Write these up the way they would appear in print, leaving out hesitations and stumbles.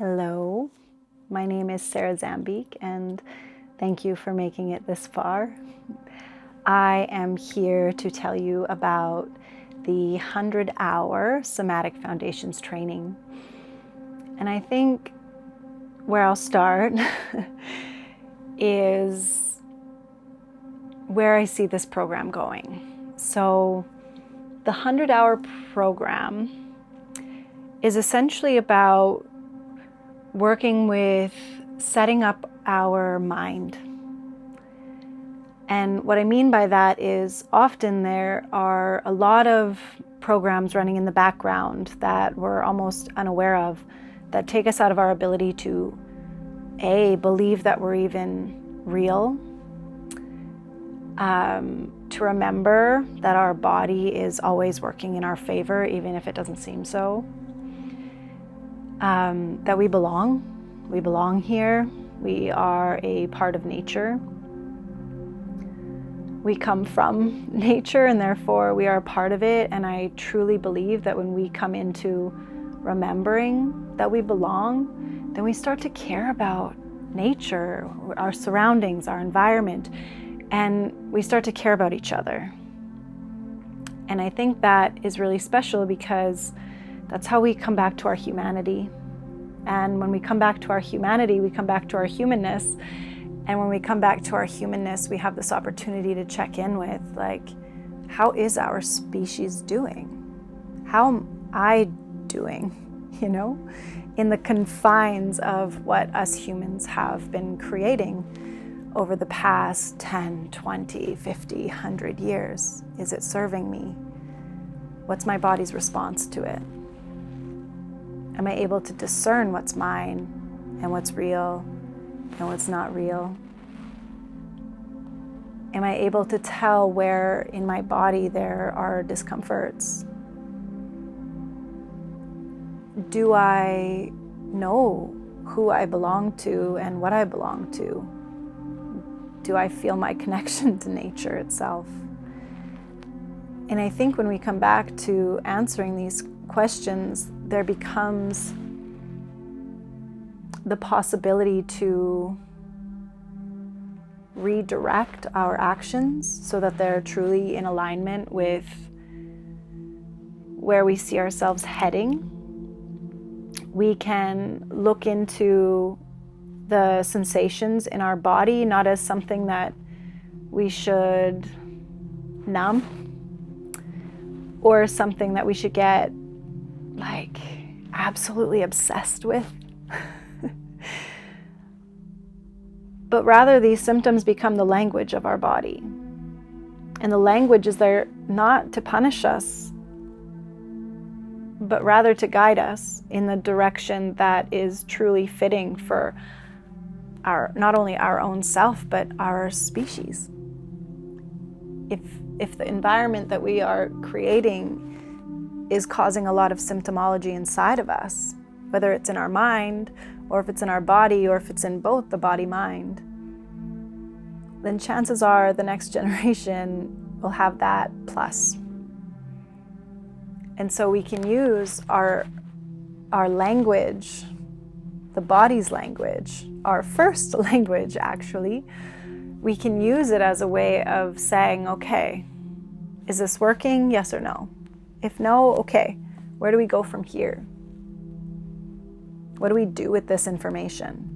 Hello, my name is Sarah Zambeek, and thank you for making it this far. I am here to tell you about the 100-hour Somatic Foundations Training. And I think where I'll start is where I see this program going. So the 100-hour program is essentially about working with setting up our mind. And what I mean by that is often there are a lot of programs running in the background that we're almost unaware of that take us out of our ability to believe that we're even real, to remember that our body is always working in our favor, even if it doesn't seem so. That we belong here. We are a part of nature. We come from nature and therefore we are a part of it. And I truly believe that when we come into remembering that we belong, then we start to care about nature, our surroundings, our environment, and we start to care about each other. And I think that is really special because that's how we come back to our humanity. And when we come back to our humanity, we come back to our humanness. And when we come back to our humanness, we have this opportunity to check in with, how is our species doing? How am I doing, in the confines of what us humans have been creating over the past 10, 20, 50, 100 years? Is it serving me? What's my body's response to it? Am I able to discern what's mine and what's real and what's not real? Am I able to tell where in my body there are discomforts? Do I know who I belong to and what I belong to? Do I feel my connection to nature itself? And I think when we come back to answering these questions, there becomes the possibility to redirect our actions so that they're truly in alignment with where we see ourselves heading. We can look into the sensations in our body not as something that we should numb or something that we should get absolutely obsessed with. But rather, these symptoms become the language of our body. And the language is there not to punish us, but rather to guide us in the direction that is truly fitting for not only our own self, but our species. If the environment that we are creating is causing a lot of symptomology inside of us, whether it's in our mind or if it's in our body or if it's in both the body-mind, then chances are the next generation will have that plus. And so we can use our language, the body's language, our first language actually, we can use it as a way of saying, okay, is this working? Yes or no? If no, okay, where do we go from here? What do we do with this information?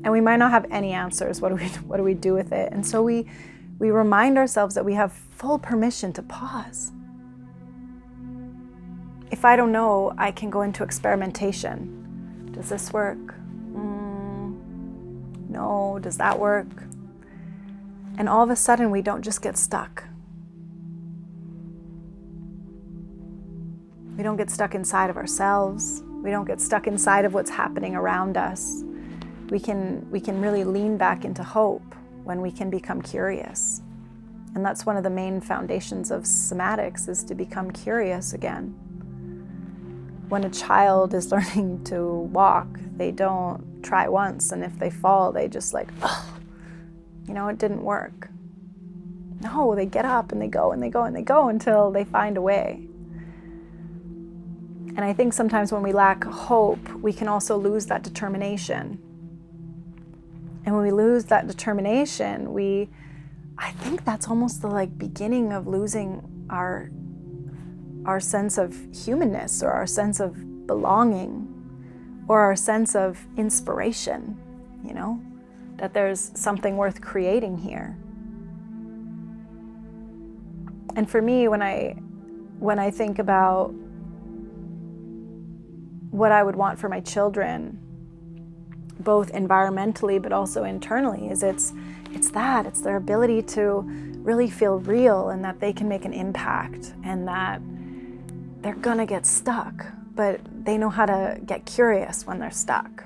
And we might not have any answers. What do we do with it? And so we remind ourselves that we have full permission to pause. If I don't know, I can go into experimentation. Does this work? No. Does that work? And all of a sudden, we don't just get stuck. We don't get stuck inside of ourselves. We don't get stuck inside of what's happening around us. We can really lean back into hope when we can become curious. And that's one of the main foundations of somatics, is to become curious again. When a child is learning to walk, they don't try once, and if they fall, they just it didn't work. No, they get up and they go and they go and they go until they find a way. And I think sometimes when we lack hope, we can also lose that determination. And when we lose that determination, I think that's almost the beginning of losing our sense of humanness, or our sense of belonging, or our sense of inspiration, that there's something worth creating here. And for me, when I think about what I would want for my children, both environmentally but also internally, is it's their ability to really feel real, and that they can make an impact, and that they're gonna get stuck, but they know how to get curious when they're stuck,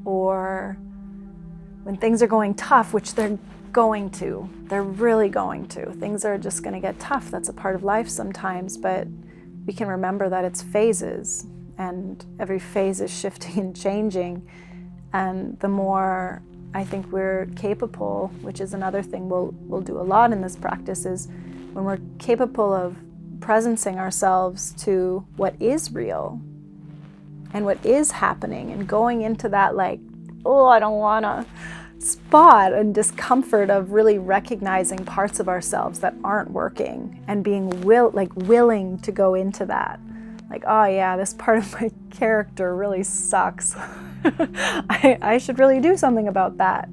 or when things are going tough, which they're really going to. Things are just gonna get tough. That's a part of life sometimes, but we can remember that it's phases, and every phase is shifting and changing. And the more I think we're capable, which is another thing we'll do a lot in this practice, is when we're capable of presencing ourselves to what is real and what is happening, and going into that I don't wanna spot and discomfort of really recognizing parts of ourselves that aren't working, and being willing to go into that. Oh yeah, this part of my character really sucks. I should really do something about that,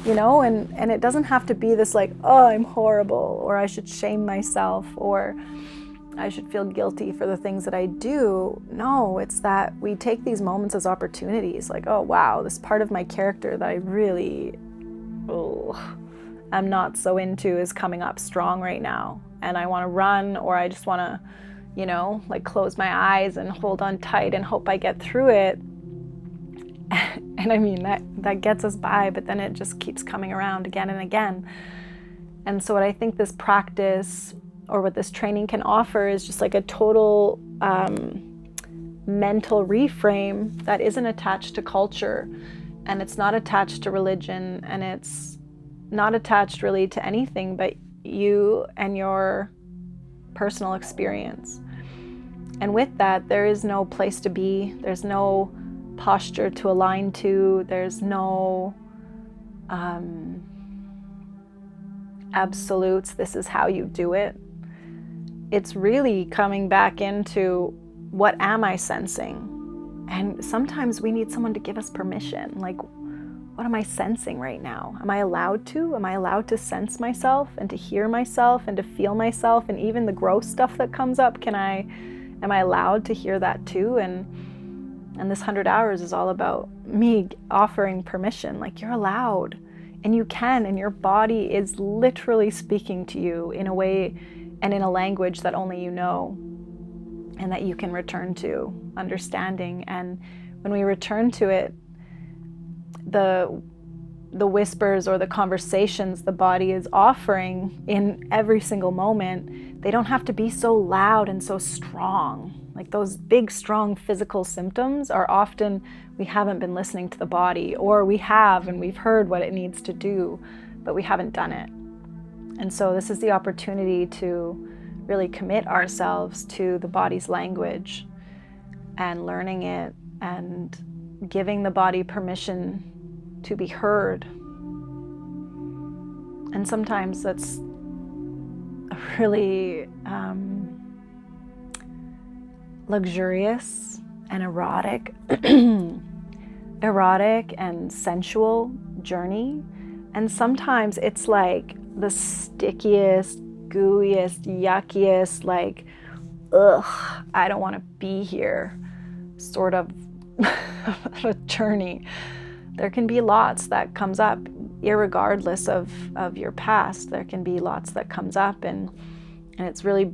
and it doesn't have to be this oh, I'm horrible, or I should shame myself, or I should feel guilty for the things that I do. No, it's that we take these moments as opportunities, oh wow, this part of my character that I really I'm not so into is coming up strong right now, and I want to run, or I just want to close my eyes and hold on tight and hope I get through it. And I mean, that gets us by, but then it just keeps coming around again and again. And so what I think this practice, or what this training can offer, is just a total mental reframe that isn't attached to culture, and it's not attached to religion, and it's not attached really to anything but you and your personal experience. And with that, there is no place to be, there's no posture to align to, there's no absolutes, this is how you do it. It's really coming back into, what am I sensing? And sometimes we need someone to give us permission. What am I sensing right now? Am I allowed to? Am I allowed to sense myself, and to hear myself, and to feel myself, and even the gross stuff that comes up? Am I allowed to hear that too? And this 100 hours is all about me offering permission. You're allowed, and you can, and your body is literally speaking to you in a way and in a language that only you know, and that you can return to understanding. And when we return to it, the whispers or the conversations the body is offering in every single moment, they don't have to be so loud and so strong. Those big, strong physical symptoms are often, we haven't been listening to the body, or we have, and we've heard what it needs to do, but we haven't done it. And so this is the opportunity to really commit ourselves to the body's language, and learning it, and giving the body permission to be heard. And sometimes that's really luxurious and erotic and sensual journey. And sometimes it's the stickiest, gooeyest, yuckiest, I don't want to be here sort of a journey. There can be lots that comes up, irregardless of your past. There can be lots that comes up, and it's really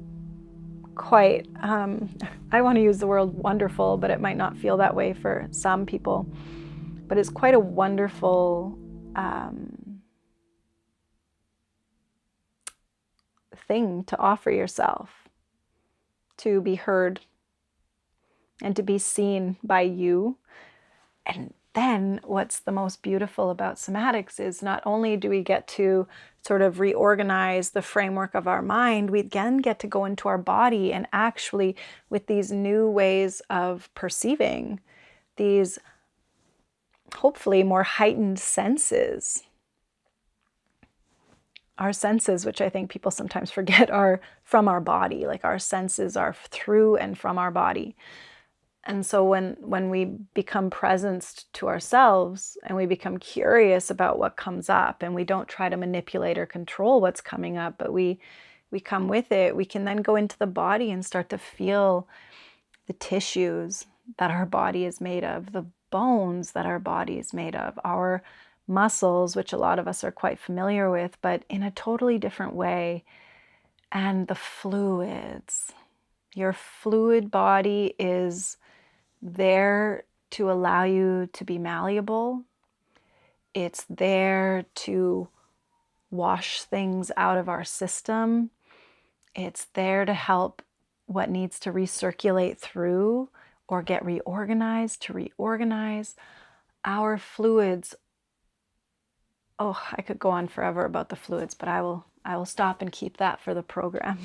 quite, I want to use the word wonderful, but it might not feel that way for some people. But it's quite a wonderful thing to offer yourself, to be heard and to be seen by you. And then what's the most beautiful about somatics is not only do we get to sort of reorganize the framework of our mind, we again get to go into our body and actually, with these new ways of perceiving, these hopefully more heightened senses. Our senses, which I think people sometimes forget, are from our body. Like our senses are through and from our body. And so when we become present to ourselves and we become curious about what comes up, and we don't try to manipulate or control what's coming up, but we come with it, we can then go into the body and start to feel the tissues that our body is made of, the bones that our body is made of, our muscles, which a lot of us are quite familiar with, but in a totally different way, and the fluids. Your fluid body is there to allow you to be malleable. It's there to wash things out of our system. It's there to help what needs to recirculate through or get reorganized to reorganize. Our fluids, oh, I could go on forever about the fluids, but I will stop and keep that for the program.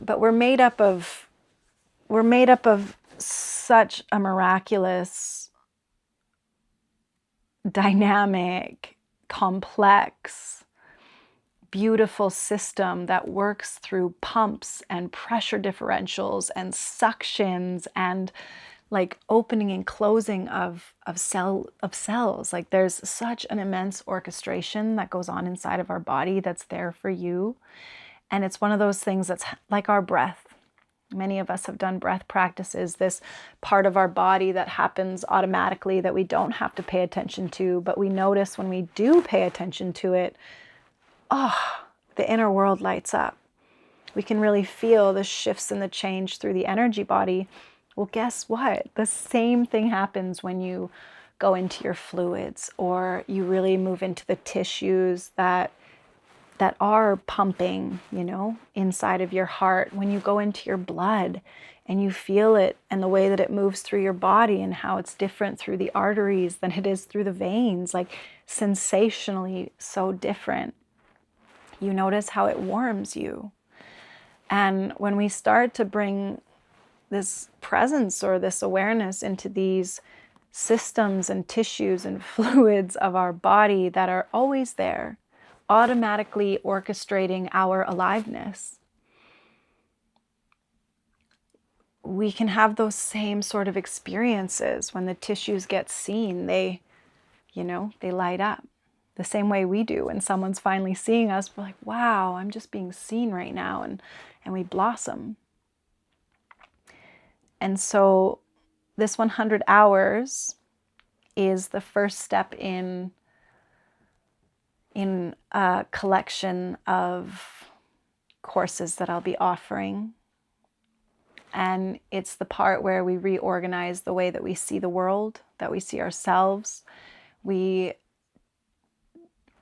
But we're made up of such a miraculous, dynamic, complex, beautiful system that works through pumps and pressure differentials and suctions and like opening and closing of cells. Like there's such an immense orchestration that goes on inside of our body that's there for you. And it's one of those things that's like our breath. Many of us have done breath practices, this part of our body that happens automatically that we don't have to pay attention to, but we notice when we do pay attention to it, oh, the inner world lights up. We can really feel the shifts and the change through the energy body. Well, guess what? The same thing happens when you go into your fluids or you really move into the tissues that are pumping, inside of your heart. When you go into your blood and you feel it and the way that it moves through your body and how it's different through the arteries than it is through the veins, like sensationally so different. You notice how it warms you. And when we start to bring this presence or this awareness into these systems and tissues and fluids of our body that are always there, automatically orchestrating our aliveness, we can have those same sort of experiences when the tissues get seen. They light up the same way we do. When someone's finally seeing us, we're like, wow, I'm just being seen right now. And we blossom. And so this 100 hours is the first step in a collection of courses that I'll be offering. And it's the part where we reorganize the way that we see the world, that we see ourselves. We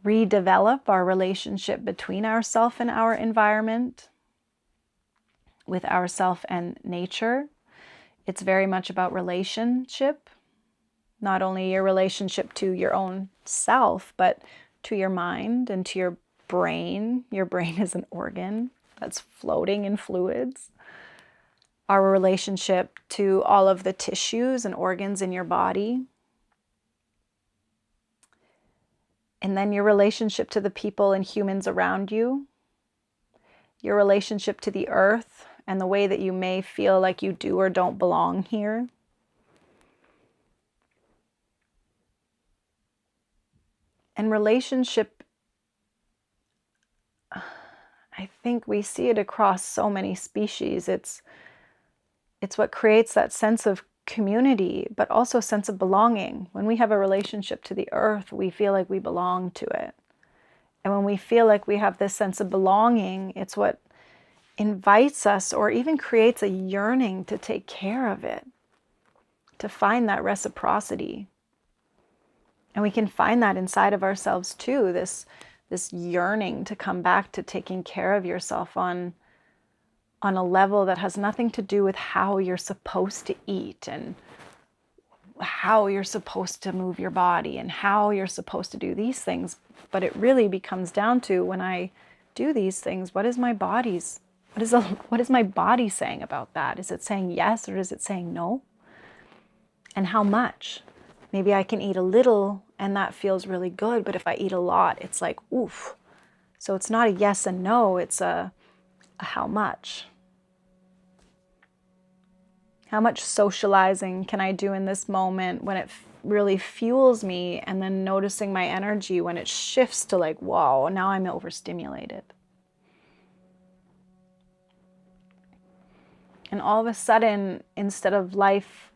redevelop our relationship between ourself and our environment, with ourself and nature. It's very much about relationship, not only your relationship to your own self, but to your mind and to your brain. Your brain is an organ that's floating in fluids. Our relationship to all of the tissues and organs in your body. And then your relationship to the people and humans around you. Your relationship to the earth and the way that you may feel like you do or don't belong here. And relationship, I think we see it across so many species. It's what creates that sense of community, but also a sense of belonging. When we have a relationship to the earth, we feel like we belong to it. And when we feel like we have this sense of belonging, it's what invites us or even creates a yearning to take care of it, to find that reciprocity. And we can find that inside of ourselves too, this yearning to come back to taking care of yourself on a level that has nothing to do with how you're supposed to eat and how you're supposed to move your body and how you're supposed to do these things. But it really becomes down to, when I do these things, what is my body saying about that? Is it saying yes, or is it saying no? And how much? Maybe I can eat a little and that feels really good, but if I eat a lot, it's like, oof. So it's not a yes and no, it's a how much. How much socializing can I do in this moment when it really fuels me, and then noticing my energy when it shifts to like, whoa, now I'm overstimulated. And all of a sudden, instead of life,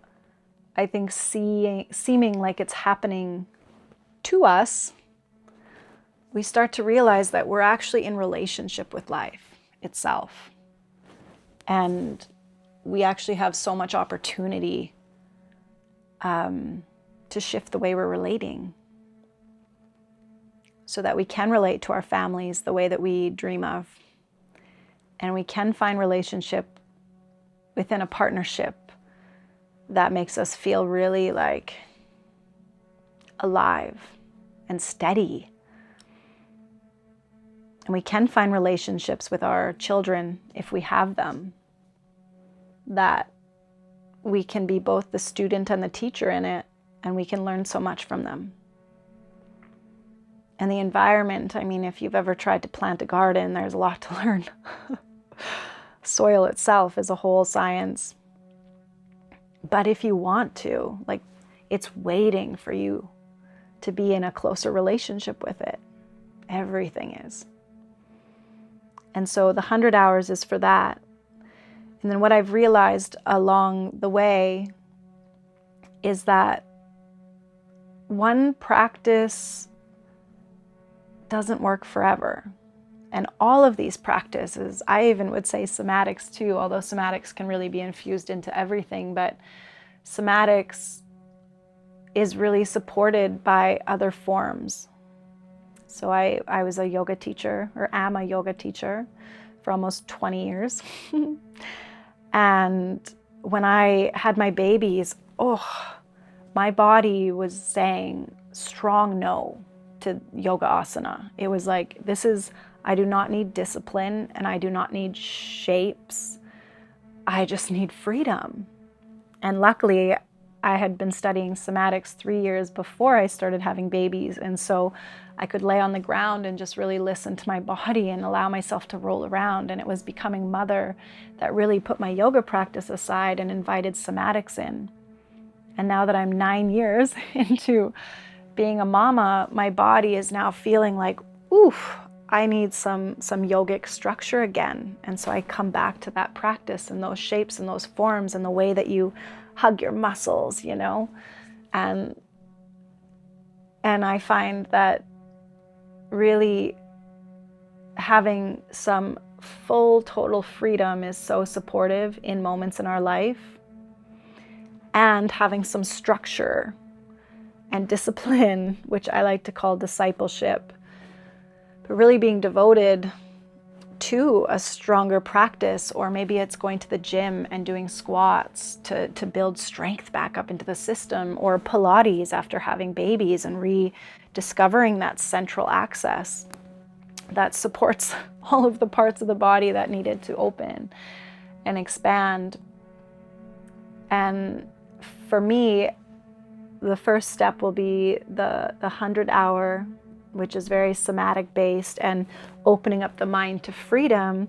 I think, seeming like it's happening to us, we start to realize that we're actually in relationship with life itself. And we actually have so much opportunity to shift the way we're relating, so that we can relate to our families the way that we dream of. And we can find relationship within a partnership that makes us feel really like alive and steady. And we can find relationships with our children, if we have them, that we can be both the student and the teacher in it, and we can learn so much from them. And the environment, I mean, if you've ever tried to plant a garden, there's a lot to learn. Soil itself is a whole science. But if you want to, like, it's waiting for you to be in a closer relationship with it. Everything is. And so the 100 hours is for that. And then what I've realized along the way is that one practice doesn't work forever. And all of these practices, I even would say somatics too, although somatics can really be infused into everything, but somatics is really supported by other forms. So I was a yoga teacher, or am a yoga teacher, for almost 20 years. And when I had my babies, my body was saying strong no to yoga asana. It was like, I do not need discipline, and I do not need shapes. I just need freedom. And luckily, I had been studying somatics 3 years before I started having babies. And so I could lay on the ground and just really listen to my body and allow myself to roll around. And it was becoming mother that really put my yoga practice aside and invited somatics in. And now that I'm 9 years into being a mama, my body is now feeling like, oof, I need some yogic structure again. And so I come back to that practice and those shapes and those forms and the way that you hug your muscles, you know? And I find that really having some full, total freedom is so supportive in moments in our life. And having some structure and discipline, which I like to call discipleship, but really being devoted to a stronger practice, or maybe it's going to the gym and doing squats to build strength back up into the system, or Pilates after having babies and rediscovering that central axis that supports all of the parts of the body that needed to open and expand. And for me, the first step will be the 100-hour, which is very somatic based and opening up the mind to freedom.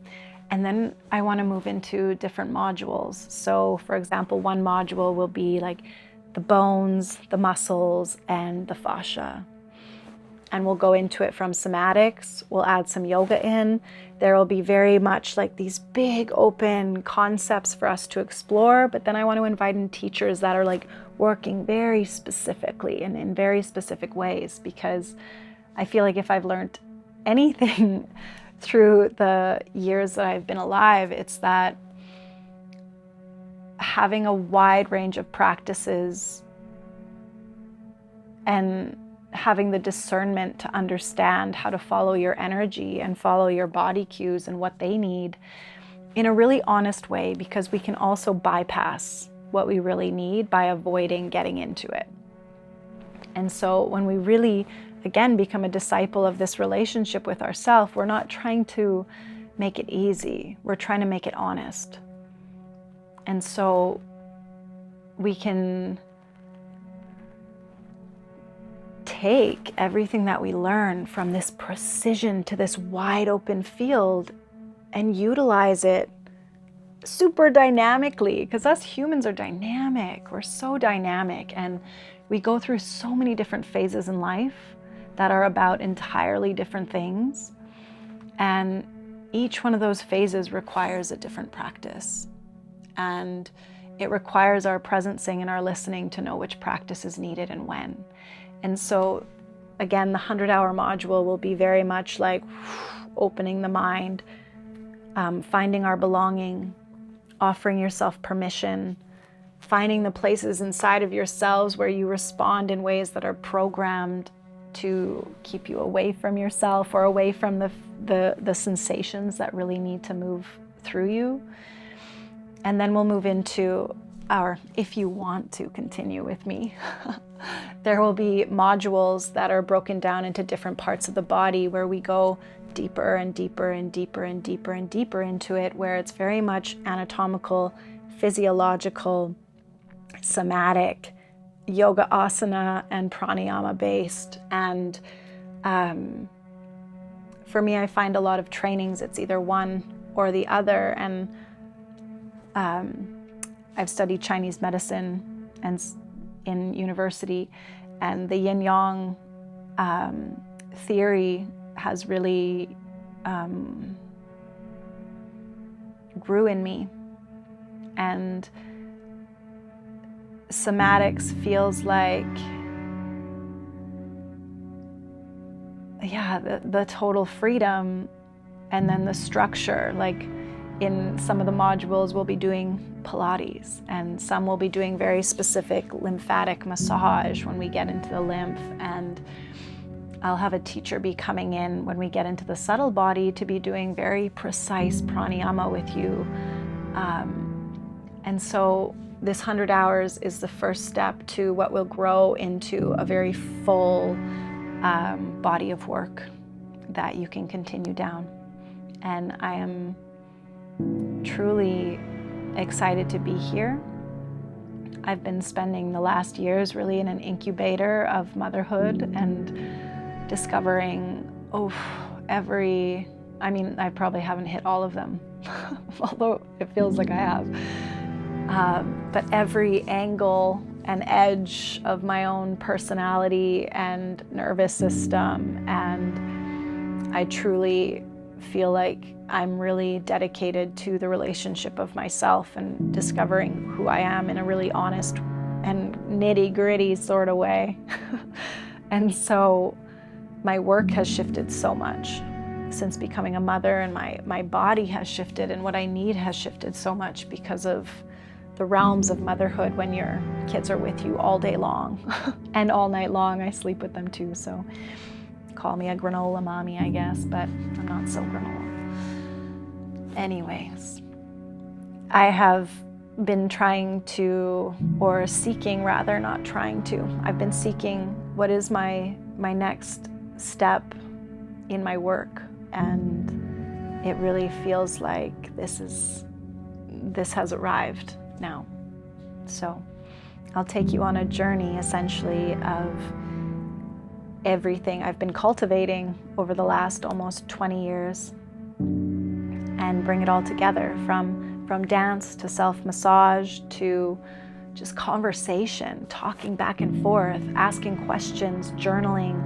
And then I want to move into different modules. So for example, one module will be like the bones, the muscles, and the fascia. And we'll go into it from somatics. We'll add some yoga in. There will be very much like these big open concepts for us to explore. But then I want to invite in teachers that are like working very specifically and in very specific ways, because I feel like if I've learned anything through the years that I've been alive, it's that having a wide range of practices and having the discernment to understand how to follow your energy and follow your body cues and what they need in a really honest way, because we can also bypass what we really need by avoiding getting into it. And so when we really, again, become a disciple of this relationship with ourselves, we're not trying to make it easy. We're trying to make it honest. And so we can take everything that we learn from this precision to this wide open field and utilize it super dynamically, because us humans are dynamic. We're so dynamic, and we go through so many different phases in life that are about entirely different things. And each one of those phases requires a different practice. And it requires our presencing and our listening to know which practice is needed and when. And so, again, the 100-hour module will be very much like opening the mind, finding our belonging, offering yourself permission, finding the places inside of yourselves where you respond in ways that are programmed to keep you away from yourself or away from the sensations that really need to move through you. And then we'll move into our, if you want to continue with me, there will be modules that are broken down into different parts of the body where we go deeper and deeper and deeper and deeper and deeper into it, where it's very much anatomical, physiological, somatic, yoga asana and pranayama based. And for me, I find a lot of trainings, it's either one or the other. And I've studied Chinese medicine and in university, and the yin yang theory has really grew in me. And somatics feels like, the total freedom, and then the structure. Like in some of the modules, we'll be doing Pilates, and some will be doing very specific lymphatic massage when we get into the lymph. And I'll have a teacher be coming in when we get into the subtle body to be doing very precise pranayama with you. And so this 100 hours is the first step to what will grow into a very full body of work that you can continue down. And I am truly excited to be here. I've been spending the last years really in an incubator of motherhood and discovering, I probably haven't hit all of them, although it feels like I have. But every angle and edge of my own personality and nervous system, and I truly feel like I'm really dedicated to the relationship of myself and discovering who I am in a really honest and nitty-gritty sort of way. And so my work has shifted so much since becoming a mother, and my body has shifted, and what I need has shifted so much because of the realms of motherhood when your kids are with you all day long and all night long. I sleep with them too, so call me a granola mommy, I guess, but I'm not so granola. Anyways, I have been trying to, or seeking rather, not trying to, I've been seeking what is my next step in my work, and it really feels like this has arrived now. So I'll take you on a journey essentially of everything I've been cultivating over the last almost 20 years and bring it all together, from dance to self-massage to just conversation, talking back and forth, asking questions, journaling,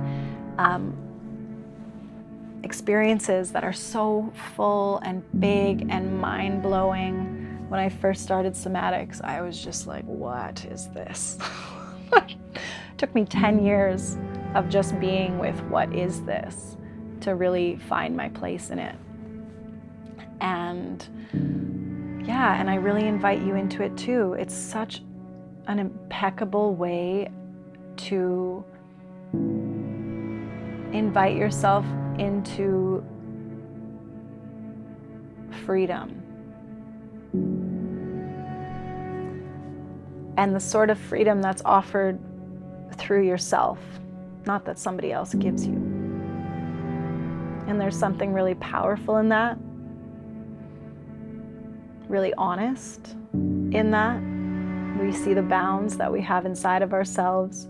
experiences that are so full and big and mind-blowing. When I first started somatics, I was just like, what is this? It took me 10 years of just being with what is this to really find my place in it. And and I really invite you into it too. It's such an impeccable way to invite yourself into freedom. and the sort of freedom that's offered through yourself, not that somebody else gives you. And there's something really powerful in that, really honest in that. We see the bounds that we have inside of ourselves,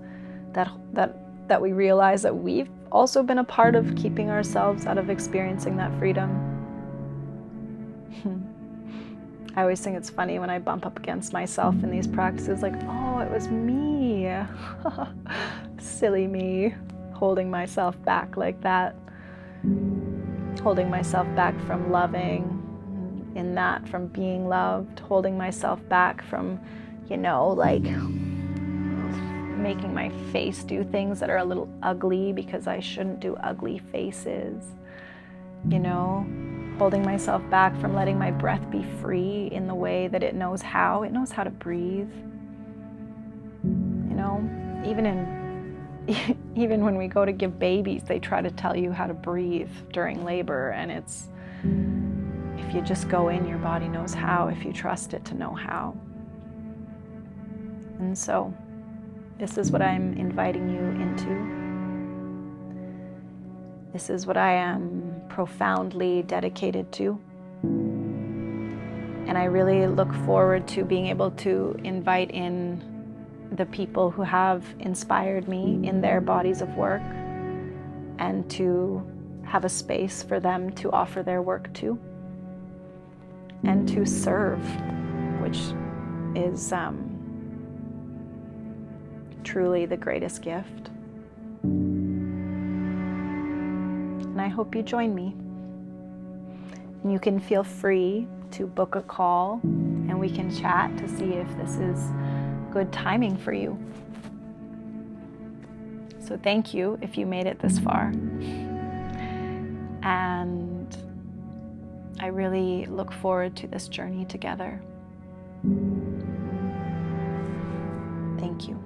that we realize that we've also been a part of keeping ourselves out of experiencing that freedom. I always think it's funny when I bump up against myself in these practices, like, oh, it was me. Silly me, holding myself back like that. Holding myself back from loving, in that, from being loved, holding myself back from, like making my face do things that are a little ugly because I shouldn't do ugly faces, holding myself back from letting my breath be free in the way that it knows how. It knows how to breathe. Even when we go to give babies, they try to tell you how to breathe during labor, and it's, if you just go in, your body knows how, if you trust it to know how. And so this is what I'm inviting you into. This is what I am profoundly dedicated to. And I really look forward to being able to invite in the people who have inspired me in their bodies of work, and to have a space for them to offer their work to, and to serve, which is truly the greatest gift. And I hope you join me. And you can feel free to book a call, and we can chat to see if this is good timing for you. So thank you if you made it this far. And I really look forward to this journey together. Thank you.